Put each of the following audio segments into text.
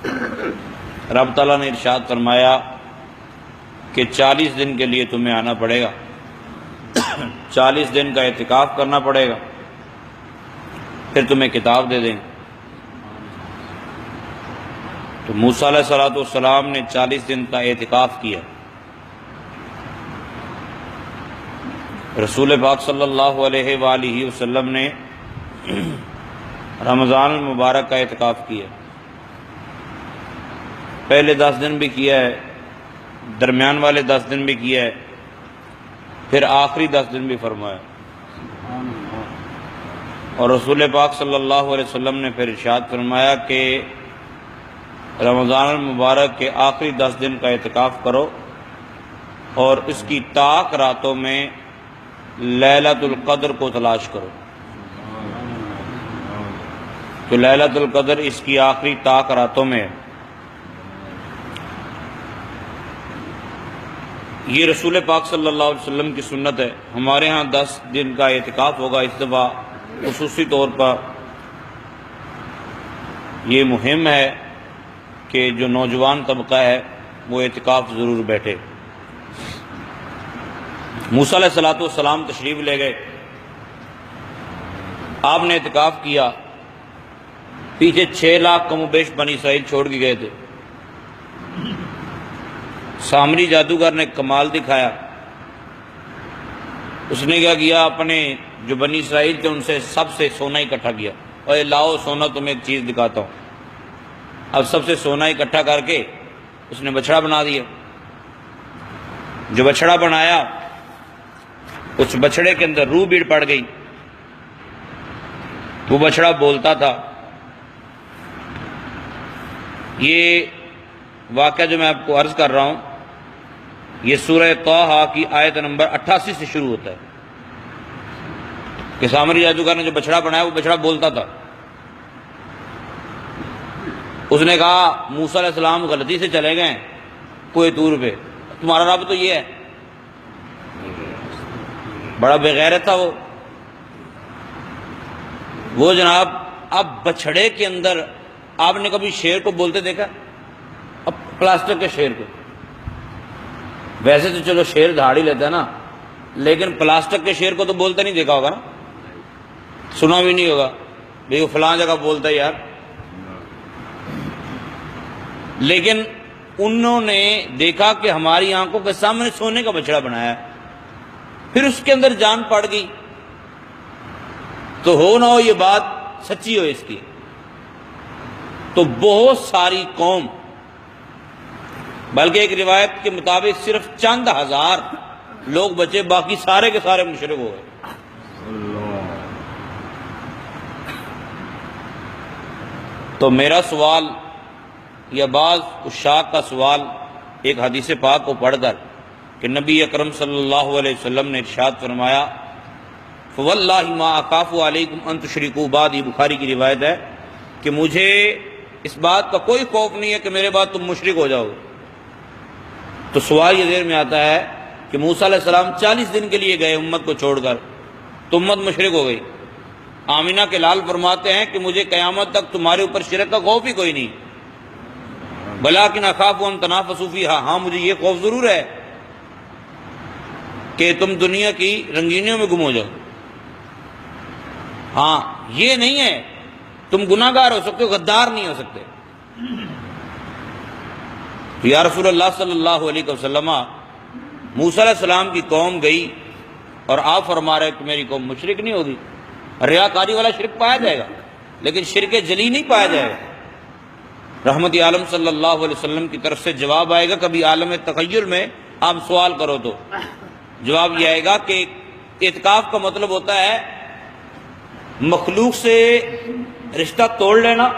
رب تعالیٰ نے ارشاد فرمایا کہ 40 دن کے لیے تمہیں آنا پڑے گا، 40 دن کا اعتکاف کرنا پڑے گا، پھر تمہیں کتاب دے دیں گے۔ تو موسیٰ علیہ السلام نے 40 دن کا اعتکاف کیا۔ رسول پاک صلی اللہ علیہ وآلہ وسلم نے رمضان المبارک کا اعتکاف کیا، پہلے 10 دن بھی کیا ہے، درمیان والے 10 دن بھی کیا ہے، پھر آخری 10 دن بھی فرمایا۔ اور رسول پاک صلی اللہ علیہ وسلم نے پھر ارشاد فرمایا کہ رمضان المبارک کے آخری 10 دن کا اعتکاف کرو اور اس کی طاق راتوں میں لیلۃ القدر کو تلاش کرو، تو لیلۃ القدر اس کی آخری طاق راتوں میں ہے۔ یہ رسول پاک صلی اللہ علیہ وسلم کی سنت ہے۔ ہمارے ہاں 10 دن کا اعتکاف ہوگا اس دفعہ خصوصی طور پر۔ یہ مہم ہے کہ جو نوجوان طبقہ ہے وہ اعتکاف ضرور بیٹھے۔ موسیٰ علیہ السلام تشریف لے گئے، آپ نے اعتکاف کیا، پیچھے 6 لاکھ کم و بیش بنی اسرائیل چھوڑ کے گئے تھے۔ سامری جادوگر نے کمال دکھایا، اس نے کیا کیا، اپنے جو بنی اسرائیل تھے ان سے سب سے سونا اکٹھا کیا، اور لاؤ سونا تمہیں ایک چیز دکھاتا ہوں۔ اب سب سے سونا اکٹھا کر کے اس نے بچڑا بنا دیا۔ جو بچڑا بنایا اس بچڑے کے اندر روح بیڑ پڑ گئی، وہ بچڑا بولتا تھا۔ یہ واقعہ جو میں آپ کو عرض کر رہا ہوں یہ سورہ طٰہٰ کی آیت نمبر 88 سے شروع ہوتا ہے کہ سامری جادوگر نے جو بچڑا بنایا وہ بچڑا بولتا تھا۔ اس نے کہا موسیٰ علیہ السلام غلطی سے چلے گئے کوہ طور پہ، تمہارا رب تو یہ ہے۔ بڑا بے غیرت تھا وہ جناب۔ اب بچڑے کے اندر آپ نے کبھی شیر کو بولتے دیکھا؟ اب پلاسٹک کے شیر کو، ویسے تو چلو شیر دھاڑ ہی لیتا ہے نا، لیکن پلاسٹک کے شیر کو تو بولتا نہیں دیکھا ہوگا نا، سنا بھی نہیں ہوگا بھئی وہ فلاں جگہ بولتا ہے یار۔ لیکن انہوں نے دیکھا کہ ہماری آنکھوں کے سامنے سونے کا بچڑا بنایا ہے، پھر اس کے اندر جان پڑ گئی، تو ہو نہ ہو یہ بات سچی ہو اس کی، تو بہت ساری قوم، بلکہ ایک روایت کے مطابق صرف چند ہزار لوگ بچے، باقی سارے کے سارے مشرک ہو گئے۔ تو میرا سوال یا بعض عشاق کا سوال ایک حدیث پاک کو پڑھ کر کہ نبی اکرم صلی اللہ علیہ وسلم نے ارشاد فرمایا فواللہ ما اخاف علیکم ان تشرکوا بعدی، بخاری کی روایت ہے کہ مجھے اس بات کا کوئی خوف نہیں ہے کہ میرے بعد تم مشرک ہو جاؤ۔ تو سوال یہ ذہن میں آتا ہے کہ موسیٰ علیہ السلام 40 دن کے لیے گئے امت کو چھوڑ کر، تو امت مشرک ہو گئی۔ آمینہ کے لال فرماتے ہیں کہ مجھے قیامت تک تمہارے اوپر شرک کا خوف ہی کوئی نہیں، بلاکن اخاف ان تنافسوا فیہا، ہاں مجھے یہ خوف ضرور ہے کہ تم دنیا کی رنگینیوں میں گم ہو جاؤ۔ ہاں یہ نہیں ہے تم گناہ گار ہو سکتے ہو، غدار نہیں ہو سکتے۔ تو یا رسول اللہ صلی اللہ علیہ وسلم، موسیٰ علیہ السلام کی قوم گئی اور آپ فرما رہے کہ میری قوم مشرک نہیں ہوگی۔ ریاکاری والا شرک پایا جائے گا لیکن شرک جلی نہیں پایا جائے گا۔ رحمت عالم صلی اللہ علیہ وسلم کی طرف سے جواب آئے گا، کبھی عالم تخیل میں آپ سوال کرو تو جواب یہ آئے گا کہ اعتکاف کا مطلب ہوتا ہے مخلوق سے رشتہ توڑ لینا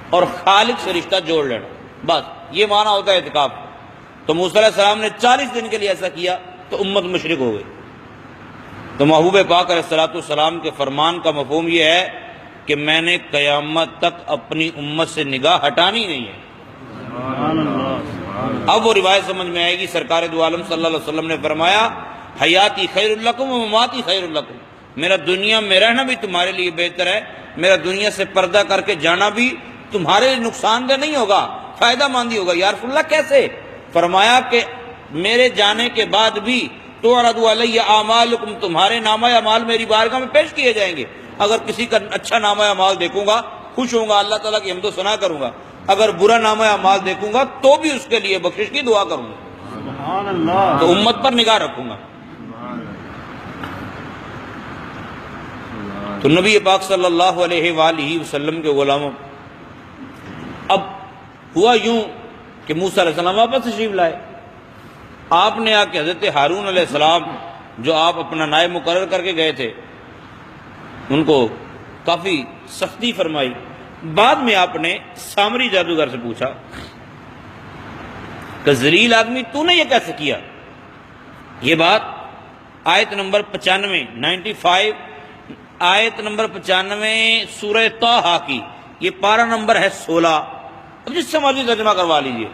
اور خالق سے رشتہ جوڑ لینا، بس یہ معنی ہوتا ہے اعتکاف۔ تو موسیٰ علیہ السلام نے 40 دن کے لیے ایسا کیا تو امت مشرک ہو گئی۔ تو محبوب پاک علیہ السلام کے فرمان کا مفہوم یہ ہے کہ میں نے قیامت تک اپنی امت سے نگاہ ہٹانی نہیں ہے۔ اب وہ روایت سمجھ میں آئے گی، سرکار دو عالم صلی اللہ علیہ وسلم نے فرمایا حیاتی خیر لکم و مماتی خیر لکم، میرا دنیا میں رہنا بھی تمہارے لیے بہتر ہے، میرا دنیا سے پردہ کر کے جانا بھی تمہارے نقصان دہ نہیں ہوگا، فائدہ مندی ہوگا۔ یا رسول اللہ کیسے؟ فرمایا کہ میرے جانے کے بعد بھی تعرض علی اعمالکم، تمہارے نامہ اعمال میری بارگاہ میں پیش کیے جائیں گے۔ اگر کسی کا اچھا نامہ اعمال دیکھوں گا خوش ہوں گا، اللہ تعالیٰ کی حمد و ثنا کروں گا، اگر برا نامہ اعمال دیکھوں گا تو بھی اس کے لیے بخشش کی دعا کروں گا، سبحان اللہ، تو امت پر نگاہ رکھوں گا۔ تو نبی پاک صلی اللہ علیہ وآلہ وسلم کے غلاموں، اب ہوا یوں کہ موسیٰ علیہ السلام واپس تشریف لائے۔ آپ نے آ کے حضرت ہارون علیہ السلام جو آپ اپنا نائب مقرر کر کے گئے تھے ان کو کافی سختی فرمائی۔ بعد میں آپ نے سامری جادوگر سے پوچھا کہ ذلیل آدمی تو نے یہ کیسے کیا؟ یہ بات آیت نمبر 95 آیت نمبر 95 سورہ طٰہٰ کی، یہ پارہ نمبر ہے 16۔ اب جس سے مرضی ترجمہ کروا لیجئے۔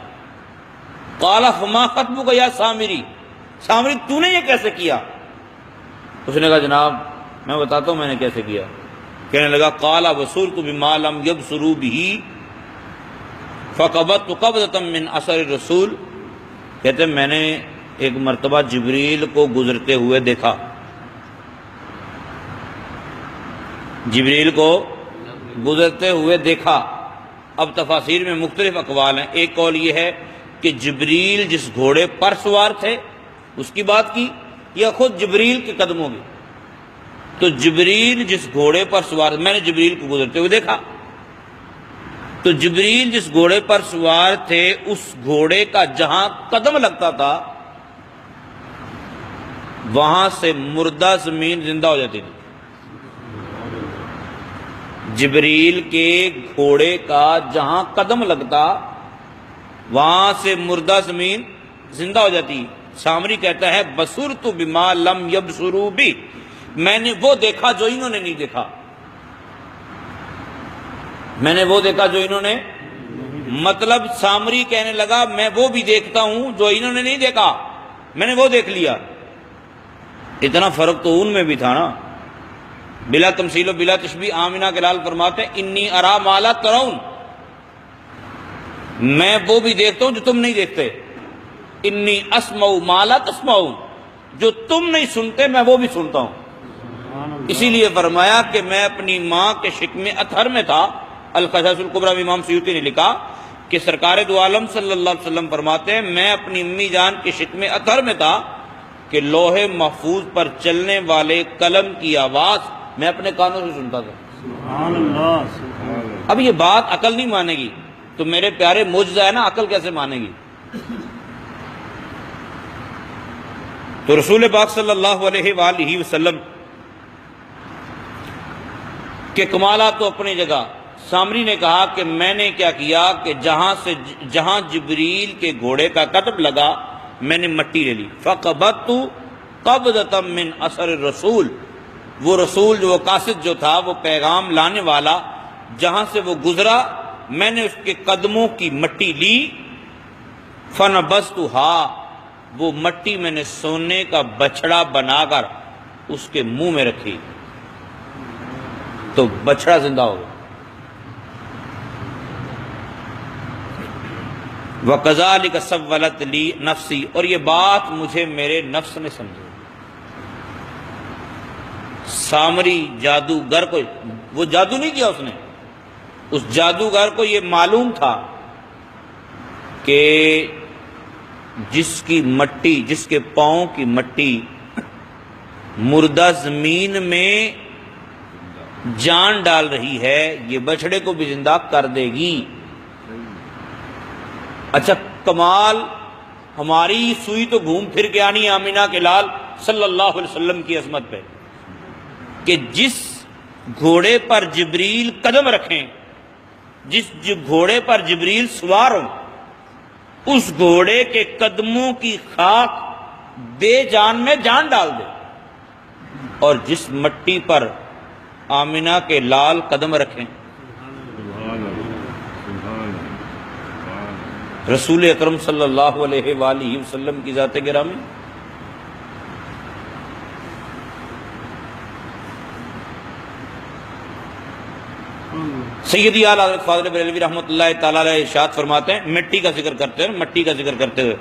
قال فما خطبک یا سامری، سامری تو نے یہ کیسے کیا؟ اس نے کہا جناب میں بتاتا ہوں میں نے کیسے کیا۔ کہنے لگا قال بصرت بما لم یبصروا به فقبضت قبضة من اثر الرسول، کہتے میں نے ایک مرتبہ جبریل کو گزرتے ہوئے دیکھا، جبریل کو گزرتے ہوئے دیکھا۔ اب تفاسیر میں مختلف اقوال ہیں۔ ایک قول یہ ہے کہ جبریل جس گھوڑے پر سوار تھے اس کی بات کی، یا خود جبریل کے قدموں کی۔ تو جبریل جس گھوڑے پر سوار، میں نے جبریل کو گزرتے ہوئے دیکھا، تو جبریل جس گھوڑے پر سوار تھے اس گھوڑے کا جہاں قدم لگتا تھا وہاں سے مردہ زمین زندہ ہو جاتی تھی۔ جبریل کے گھوڑے کا جہاں قدم لگتا وہاں سے مردہ زمین زندہ ہو جاتی۔ سامری کہتا ہے بصرت بما لم یبصروا بہ، میں نے وہ دیکھا جو انہوں نے نہیں دیکھا، میں نے وہ دیکھا جو انہوں نے، مطلب سامری کہنے لگا میں وہ بھی دیکھتا ہوں جو انہوں نے نہیں دیکھا، میں نے وہ دیکھ لیا۔ اتنا فرق تو ان میں بھی تھا نا، بلا تمثیل و بلا تشبیہ۔ آمنہ کے لال فرماتے ہیں انی ارا ما لا ترون، میں وہ بھی دیکھتا ہوں جو تم نہیں دیکھتے۔ انی اسمع ما لا تسمعون، جو تم نہیں سنتے میں وہ بھی سنتا ہوں۔ اسی لیے فرمایا کہ میں اپنی ماں کے شکم اطہر میں تھا۔ القصص الکبریٰ میں امام سیوطی نے لکھا کہ سرکار دو عالم صلی اللہ علیہ وسلم فرماتے ہیں میں اپنی امی جان کے شکم اطہر میں تھا کہ لوح محفوظ پر چلنے والے قلم کی آواز میں اپنے کانوں سے سنتا تھا۔ سبحان اللہ، سبحان اللہ۔ اب یہ بات عقل نہیں مانے گی تو میرے پیارے معجزہ ہے نا، عقل کیسے مانے گی؟ تو رسول پاک صلی اللہ علیہ وآلہ وسلم کے کمالات تو اپنی جگہ۔ سامری نے کہا کہ میں نے کیا کیا کہ جہاں جبریل کے گھوڑے کا قدم لگا میں نے مٹی لے لی۔ فقبضت قبضة من اثر الرسول، وہ رسول جو وہ قاصد جو تھا وہ پیغام لانے والا، جہاں سے وہ گزرا میں نے اس کے قدموں کی مٹی لی۔ فنبذتها، وہ مٹی میں نے سونے کا بچڑا بنا کر اس کے منہ میں رکھی تو بچڑا زندہ ہو گیا۔ وَكَذَلِكَ سَوَّلَتْ لِي نَفْسِي، اور یہ بات مجھے میرے نفس نے سمجھی۔ سامری جادوگر کو، وہ جادو نہیں کیا اس نے، اس جادوگر کو یہ معلوم تھا کہ جس کی مٹی، جس کے پاؤں کی مٹی مردہ زمین میں جان ڈال رہی ہے یہ بچڑے کو بھی زندہ کر دے گی۔ اچھا کمال، ہماری سوئی تو گھوم پھر کے آنی آمینہ کے لال صلی اللہ علیہ وسلم کی عظمت پہ کہ جس گھوڑے پر جبریل قدم رکھیں، جس گھوڑے پر جبریل سوار ہوں، اس گھوڑے کے قدموں کی خاک بے جان میں جان ڈال دے، اور جس مٹی پر آمینہ کے لال قدم رکھیں رسول اکرم صلی اللہ علیہ وآلہ وسلم کی ذات گرامی، سیدی اعلیٰ حضرت فاضل بریلوی رحمۃ اللہ تعالیٰ علیہ ارشاد فرماتے ہیں، مٹی کا ذکر کرتے ہیں، مٹی کا ذکر کرتے ہوئے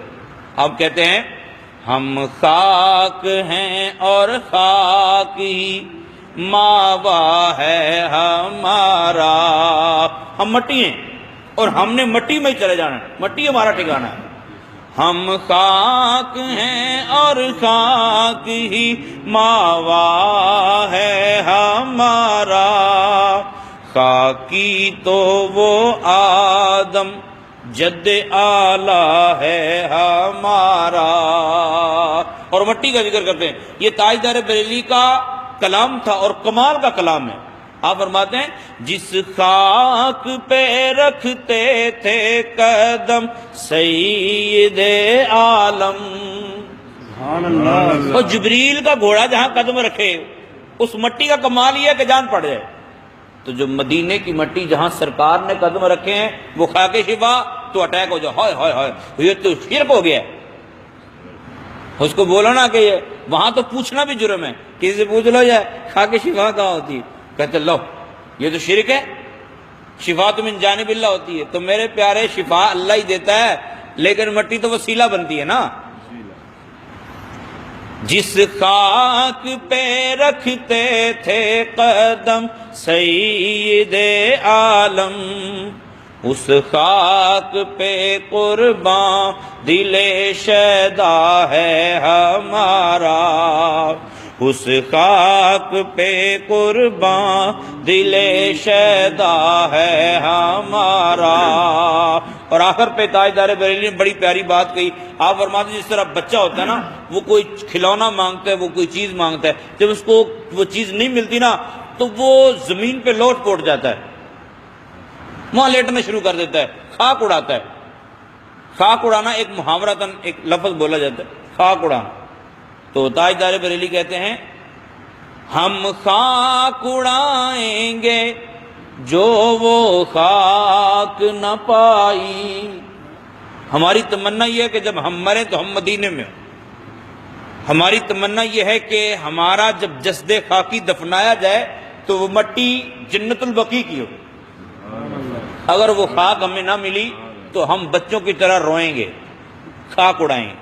آپ کہتے ہیں ہم خاک ہیں اور خاک ہی ماوا ہے ہمارا، ہم مٹی ہیں اور ہم نے مٹی میں ہی چلے جانا ہے، مٹی ہمارا ٹھکانہ ہے۔ ہم خاک ہیں اور خاک ہی ماوا ہے ہمارا، خاکی تو وہ آدم جد اعلیٰ ہے ہمارا۔ اور مٹی کا ذکر کرتے ہیں، یہ تاجدار بریلی کا کلام تھا اور کمال کا کلام ہے۔ آپ فرماتے ہیں جس خاک پہ رکھتے تھے قدم سید عالم، سبحان اللہ، اور جبریل کا گھوڑا جہاں قدم رکھے اس مٹی کا کمال یہ ہے کہ جان پڑ جائے۔ تو جو مدینے کی مٹی جہاں سرکار نے قدم رکھے ہیں وہ خاک شفا تو اٹیک ہو جائے، ہائے ہائے ہائے یہ تو شرک ہو گیا ہے۔ اس کو بولو نا کہ یہ وہاں تو پوچھنا بھی جرم ہے، کسی سے پوچھ لو جائے خاک شفا کہاں ہوتی ہے، کہتے لو یہ تو شرک ہے، شفا تو من جانب اللہ ہوتی ہے۔ تو میرے پیارے شفا اللہ ہی دیتا ہے لیکن مٹی تو وسیلہ بنتی ہے نا۔ جس خاک پہ رکھتے تھے قدم سید عالم، اس خاک پہ قرباں دل شیدا ہے ہمارا، اس خاک پہ قرباں دل شیدا ہے ہمارا۔ اور آخر پہ تاجدار بریلی نے بڑی پیاری بات کہی، آپ فرماتے ہیں جس طرح بچہ ہوتا ہے نا وہ کوئی کھلونا مانگتا ہے، وہ کوئی چیز مانگتا ہے، جب اس کو وہ چیز نہیں ملتی نا تو وہ زمین پہ لوٹ پوٹ جاتا ہے، وہاں لیٹنا شروع کر دیتا ہے، خاک اڑاتا ہے۔ خاک اڑانا ایک محاورتاً ایک لفظ بولا جاتا ہے، خاک اڑانا۔ تو تاجدار بریلی کہتے ہیں ہم خاک اڑائیں گے جو وہ خاک نہ پائی، ہماری تمنا یہ ہے کہ جب ہم مریں تو ہم مدینے میں ہوں، ہماری تمنا یہ ہے کہ ہمارا جب جسد خاکی دفنایا جائے تو وہ مٹی جنت البقیع کی ہو، اگر وہ خاک ہمیں نہ ملی تو ہم بچوں کی طرح روئیں گے، خاک اڑائیں گے۔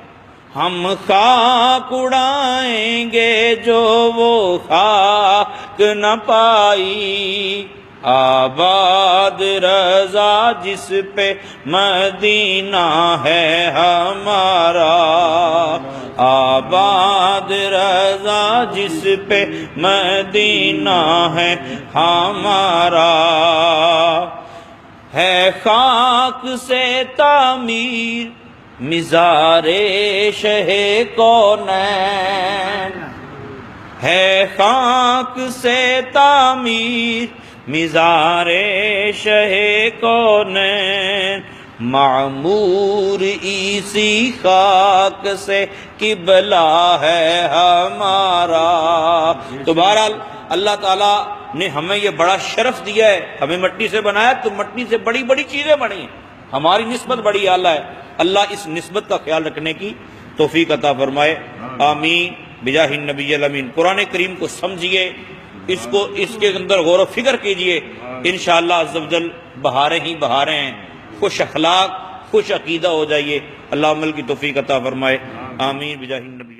ہم خاک اڑائیں گے جو وہ خاک نہ پائی، آباد رضا جس پہ مدینہ ہے ہمارا، آباد رضا جس پہ مدینہ ہے ہمارا، ہے خاک سے تعمیر مزار شہ کونین، ہے خاک سے تعمیر مزار شہ کونین، معمور اسی خاک سے قبلہ ہے ہمارا۔ تو بہرحال اللہ تعالیٰ نے ہمیں یہ بڑا شرف دیا ہے، ہمیں مٹی سے بنایا تو مٹی سے بڑی بڑی چیزیں بنی ہیں، ہماری نسبت بڑی اعلیٰ ہے۔ اللہ اس نسبت کا خیال رکھنے کی توفیق عطا فرمائے، آمین بجاہ النبی الامین۔ قرآن کریم کو سمجھیے، اس کو اس کے اندر غور و فکر کیجئے، انشاءاللہ عز و جل بہاریں ہی بہاریں ہیں، خوش اخلاق خوش عقیدہ ہو جائیے۔ اللہ عمل کی توفیق عطا فرمائے، آمین بجاہ النبی۔